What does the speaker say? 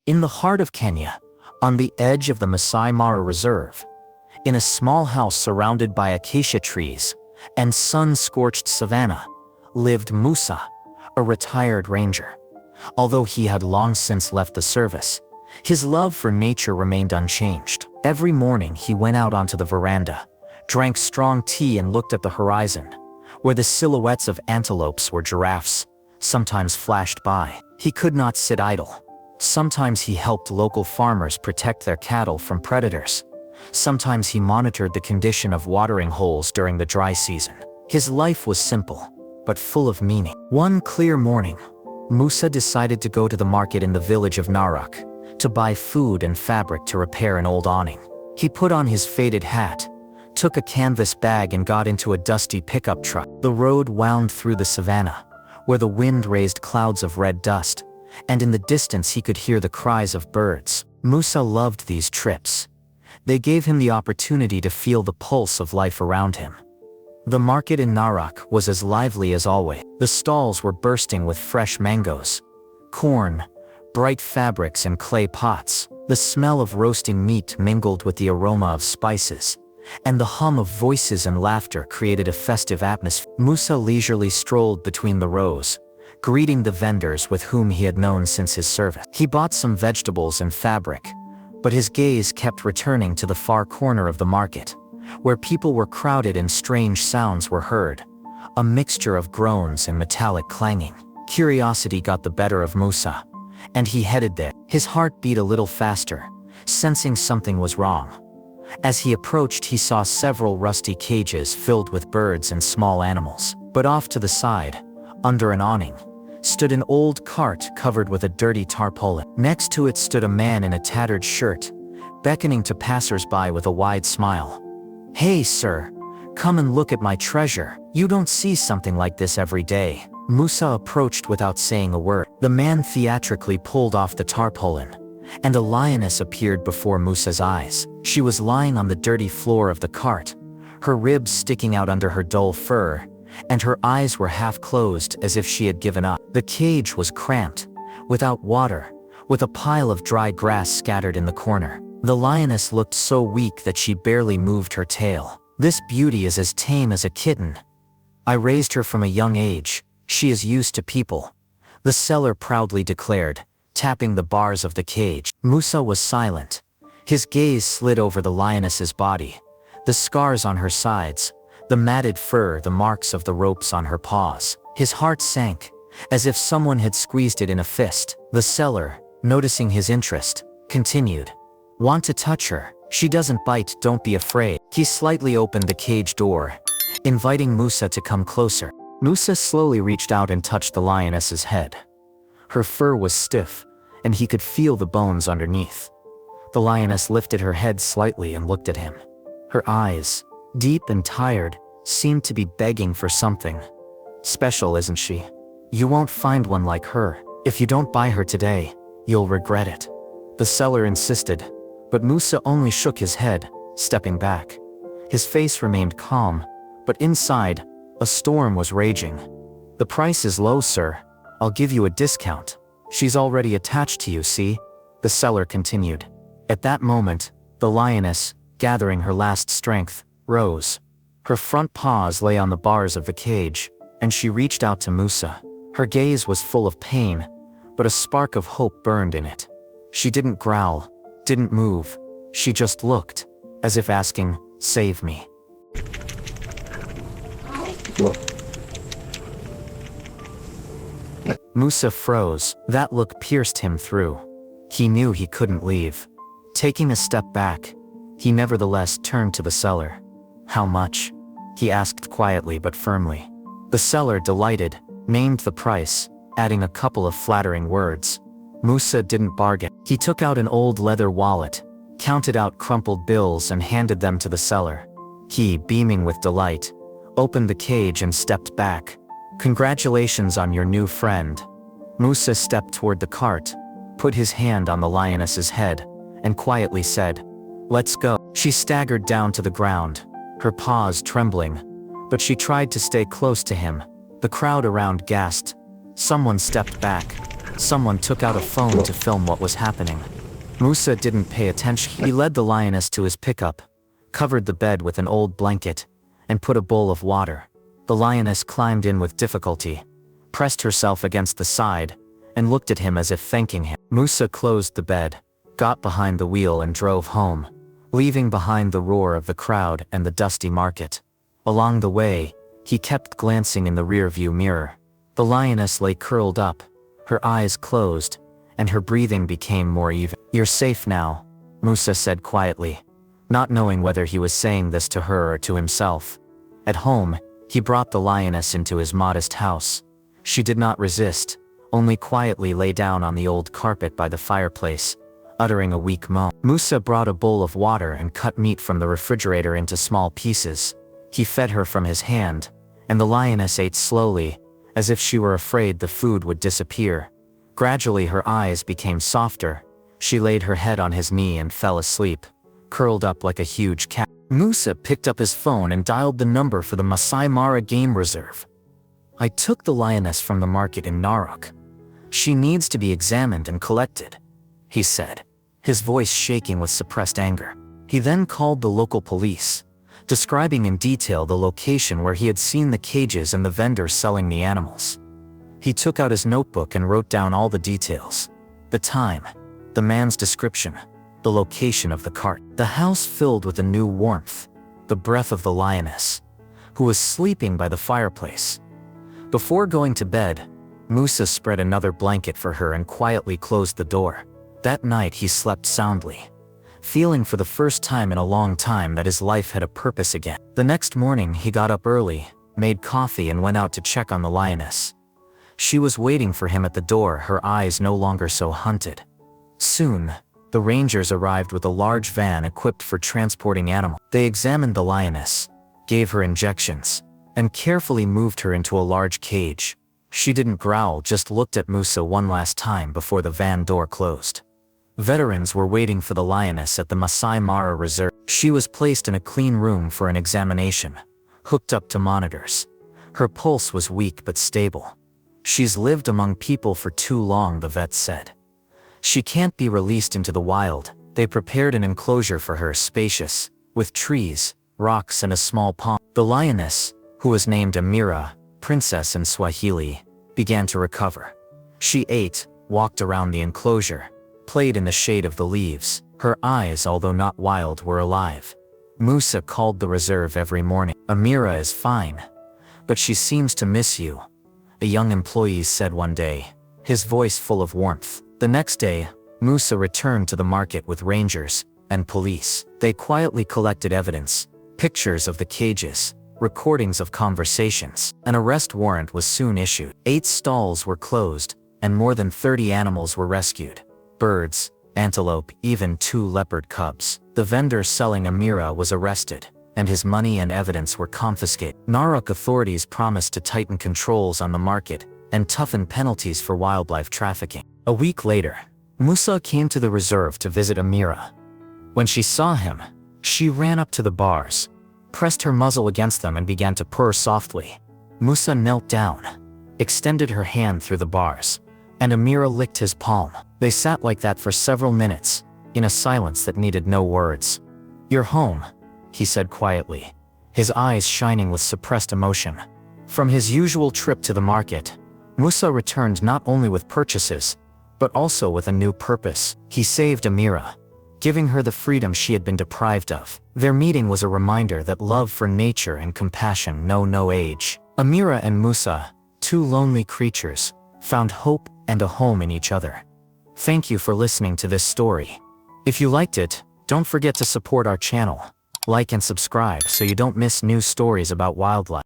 In the heart of Kenya, on the edge of the Masai Mara Reserve, in a small house surrounded by acacia trees and sun-scorched savanna, lived Musa, a retired ranger. Although he had long since left the service, his love for nature remained unchanged. Every morning he went out onto the veranda, drank strong tea and looked at the horizon, where the silhouettes of antelopes or giraffes sometimes flashed by. He could not sit idle. Sometimes he helped local farmers protect their cattle from predators. Sometimes he monitored the condition of watering holes during the dry season. His life was simple, but full of meaning. One clear morning, Musa decided to go to the market in the village of Narok to buy food and fabric to repair an old awning. He put on his faded hat, took a canvas bag and got into a dusty pickup truck. The road wound through the savannah, where the wind raised clouds of red dust, and in the distance he could hear the cries of birds. Musa loved these trips. They gave him the opportunity to feel the pulse of life around him. The market in Narok was as lively as always. The stalls were bursting with fresh mangoes, corn, bright fabrics and clay pots. The smell of roasting meat mingled with the aroma of spices, and the hum of voices and laughter created a festive atmosphere. Musa leisurely strolled between the rows, greeting the vendors with whom he had known since his service. He bought some vegetables and fabric, but his gaze kept returning to the far corner of the market, where people were crowded and strange sounds were heard, a mixture of groans and metallic clanging. Curiosity got the better of Musa, and he headed there. His heart beat a little faster, sensing something was wrong. As he approached, he saw several rusty cages filled with birds and small animals. But off to the side, under an awning, stood an old cart covered with a dirty tarpaulin. Next to it stood a man in a tattered shirt, beckoning to passers-by with a wide smile. "Hey, sir, come and look at my treasure. You don't see something like this every day." Musa approached without saying a word. The man theatrically pulled off the tarpaulin, and a lioness appeared before Musa's eyes. She was lying on the dirty floor of the cart, her ribs sticking out under her dull fur, and her eyes were half closed as if she had given up. The cage was cramped, without water, with a pile of dry grass scattered in the corner. The lioness looked so weak that she barely moved her tail. "This beauty is as tame as a kitten. I raised her from a young age. She is used to people," the seller proudly declared, tapping the bars of the cage. Musa was silent. His gaze slid over the lioness's body, the scars on her sides, the matted fur, the marks of the ropes on her paws. His heart sank, as if someone had squeezed it in a fist. The seller, noticing his interest, continued, "Want to touch her? She doesn't bite, don't be afraid." He slightly opened the cage door, inviting Musa to come closer. Musa slowly reached out and touched the lioness's head. Her fur was stiff, and he could feel the bones underneath. The lioness lifted her head slightly and looked at him. Her eyes, deep and tired, seemed to be begging for something. "Special, isn't she? You won't find one like her. If you don't buy her today, you'll regret it." The seller insisted, but Musa only shook his head, stepping back. His face remained calm, but inside, a storm was raging. "The price is low, sir. I'll give you a discount. She's already attached to you, see?" the seller continued. At that moment, the lioness, gathering her last strength, rose. Her front paws lay on the bars of the cage, and she reached out to Musa. Her gaze was full of pain, but a spark of hope burned in it. She didn't growl, didn't move. She just looked, as if asking, "Save me." Musa froze. That look pierced him through. He knew he couldn't leave. Taking a step back, he nevertheless turned to the seller. "How much?" he asked quietly but firmly. The seller, delighted, named the price, adding a couple of flattering words. Musa didn't bargain. He took out an old leather wallet, counted out crumpled bills and handed them to the seller. He, beaming with delight, opened the cage and stepped back. "Congratulations on your new friend." Musa stepped toward the cart, put his hand on the lioness's head, and quietly said, "Let's go." She staggered down to the ground, her paws trembling, but she tried to stay close to him. The crowd around gasped, Someone stepped back. Someone took out a phone to film what was happening. Musa didn't pay attention. He led the lioness to his pickup, covered the bed with an old blanket, and put a bowl of water. The lioness climbed in with difficulty, pressed herself against the side, and looked at him as if thanking him. Musa closed the bed, got behind the wheel and drove home, leaving behind the roar of the crowd and the dusty market. Along the way, he kept glancing in the rearview mirror. The lioness lay curled up, her eyes closed, and her breathing became more even. "You're safe now," Musa said quietly, not knowing whether he was saying this to her or to himself. At home, he brought the lioness into his modest house. She did not resist, only quietly lay down on the old carpet by the fireplace, uttering a weak moan. Musa brought a bowl of water and cut meat from the refrigerator into small pieces. He fed her from his hand, and the lioness ate slowly, as if she were afraid the food would disappear. Gradually her eyes became softer. She laid her head on his knee and fell asleep, curled up like a huge cat. Musa picked up his phone and dialed the number for the Masai Mara Game Reserve. "I took the lioness from the market in Narok. She needs to be examined and collected," he said, his voice shaking with suppressed anger. He then called the local police, describing in detail the location where he had seen the cages and the vendors selling the animals. He took out his notebook and wrote down all the details: the time, the man's description, the location of the cart. The house filled with a new warmth, the breath of the lioness, who was sleeping by the fireplace. Before going to bed, Musa spread another blanket for her and quietly closed the door. That night he slept soundly, feeling for the first time in a long time that his life had a purpose again. The next morning he got up early, made coffee and went out to check on the lioness. She was waiting for him at the door, her eyes no longer so hunted. Soon, the rangers arrived with a large van equipped for transporting animals. They examined the lioness, gave her injections, and carefully moved her into a large cage. She didn't growl, just looked at Musa one last time before the van door closed. Veterans were waiting for the lioness at the Masai Mara Reserve. She was placed in a clean room for an examination, hooked up to monitors. Her pulse was weak but stable. "She's lived among people for too long," the vet said. "She can't be released into the wild." They prepared an enclosure for her, spacious, with trees, rocks and a small pond. The lioness, who was named Amira, princess in Swahili, began to recover. She ate, walked around the enclosure, played in the shade of the leaves. Her eyes, although not wild, were alive. Musa called the reserve every morning. "Amira is fine, but she seems to miss you," a young employee said one day, his voice full of warmth. The next day, Musa returned to the market with rangers and police. They quietly collected evidence, pictures of the cages, recordings of conversations. An arrest warrant was soon issued. 8 stalls were closed, and more than 30 animals were rescued. Birds, antelope, even 2 leopard cubs. The vendor selling Amira was arrested, and his money and evidence were confiscated. Narok authorities promised to tighten controls on the market and toughen penalties for wildlife trafficking. A week later, Musa came to the reserve to visit Amira. When she saw him, she ran up to the bars, pressed her muzzle against them and began to purr softly. Musa knelt down, extended her hand through the bars, and Amira licked his palm. They sat like that for several minutes, in a silence that needed no words. "You're home," he said quietly, his eyes shining with suppressed emotion. From his usual trip to the market, Musa returned not only with purchases, but also with a new purpose. He saved Amira, giving her the freedom she had been deprived of. Their meeting was a reminder that love for nature and compassion know no age. Amira and Musa, 2 lonely creatures, found hope and a home in each other. Thank you for listening to this story. If you liked it, don't forget to support our channel, like and subscribe so you don't miss new stories about wildlife.